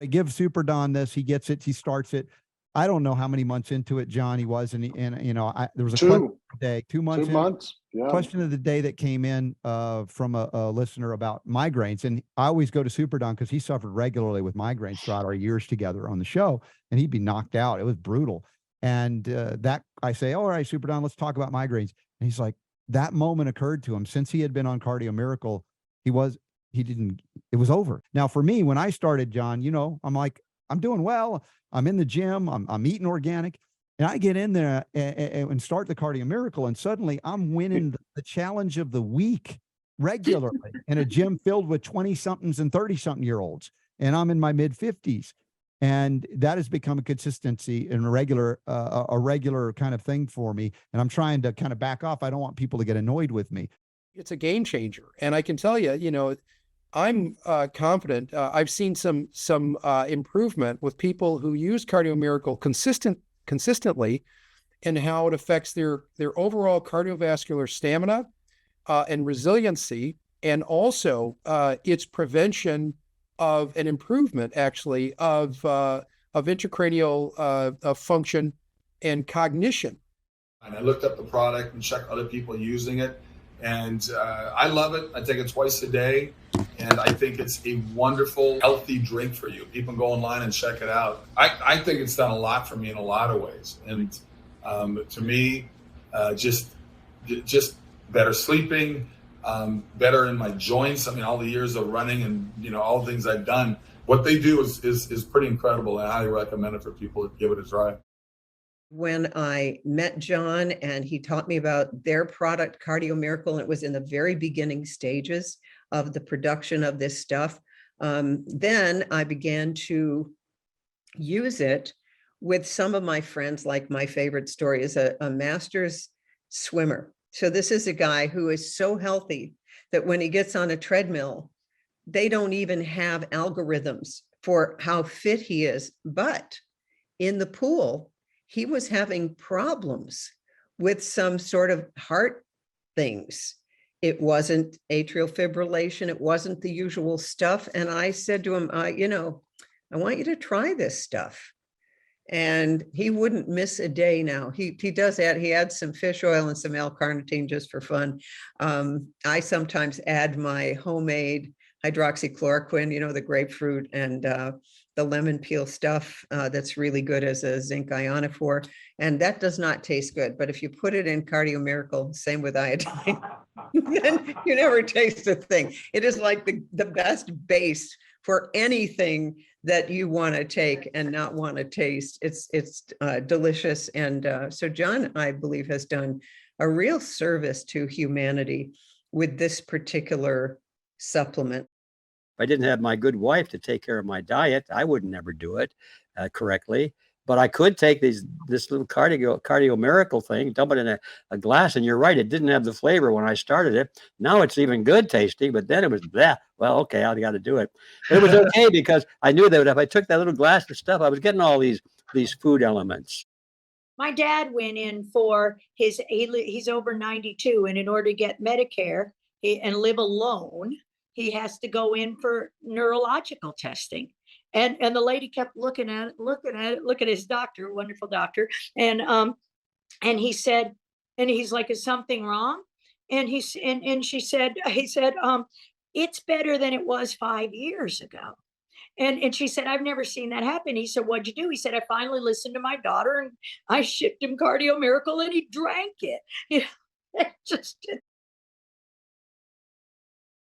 I give Super Don this, he gets it, he starts it. I don't know how many months into it, John, he was, and you know, there was a question Two, of the day, 2 two months in, months. Yeah. question of the day that came in from a listener about migraines. And I always go to Super Don because he suffered regularly with migraines throughout our years together on the show, and he'd be knocked out. It was brutal. And that I say, all right, Super Don, let's talk about migraines. And he's like, that moment occurred to him since he had been on Cardio Miracle. He was, he didn't, it was over. Now, for me, when I started, John, you know, I'm like, I'm doing well. I'm in the gym. I'm eating organic. And I get in there and start the Cardio Miracle, and suddenly I'm winning the challenge of the week regularly in a gym filled with 20 somethings and 30 something year olds. And I'm in my mid 50s. And that has become a consistency and a regular kind of thing for me. And I'm trying to kind of back off. I don't want people to get annoyed with me. It's a game changer. And I can tell you, you know, I'm confident. I've seen some improvement with people who use Cardio Miracle consistently, and how it affects their overall cardiovascular stamina and resiliency, and also its prevention of an improvement, actually, of intracranial function and cognition. And I looked up the product and checked other people using it. And I love it. I take it twice a day. And I think it's a wonderful, healthy drink for you. People can go online and check it out. I think it's done a lot for me in a lot of ways. And to me, just better sleeping, better in my joints. I mean, all the years of running and, you know, all the things I've done, what they do is pretty incredible. And I highly recommend it for people to give it a try. When I met John and he taught me about their product, Cardio Miracle, and it was in the very beginning stages of the production of this stuff, then I began to use it with some of my friends. Like, my favorite story is a master's swimmer. So this is a guy who is so healthy that when he gets on a treadmill, they don't even have algorithms for how fit he is. But in the pool, he was having problems with some sort of heart things. It wasn't atrial fibrillation. It wasn't the usual stuff. And I said to him, you know, I want you to try this stuff. And he wouldn't miss a day now. He does add, he adds some fish oil and some L-carnitine just for fun. I sometimes add my homemade hydroxychloroquine, you know, the grapefruit and the lemon peel stuff that's really good as a zinc ionophore. And that does not taste good. But if you put it in Cardio Miracle, same with iodine, then you never taste a thing. It is like the best base for anything that you want to take and not want to taste. It's delicious. And so John, I believe, has done a real service to humanity with this particular supplement. If I didn't have my good wife to take care of my diet, I would never do it correctly. But I could take this little cardio miracle thing, dump it in a glass, and you're right, it didn't have the flavor when I started it. Now it's even good tasting, but then it was bleh. Well, okay, I got to do it. But it was okay because I knew that if I took that little glass of stuff, I was getting all these food elements. My dad went in for he's over 92, and in order to get Medicare and live alone, he has to go in for neurological testing. And the lady kept looking at his doctor, wonderful doctor. And he said, and he's like, is something wrong? And he said, it's better than it was 5 years ago. And she said, I've never seen that happen. He said, what'd you do? He said, I finally listened to my daughter and I shipped him Cardio Miracle and he drank it. You know, it just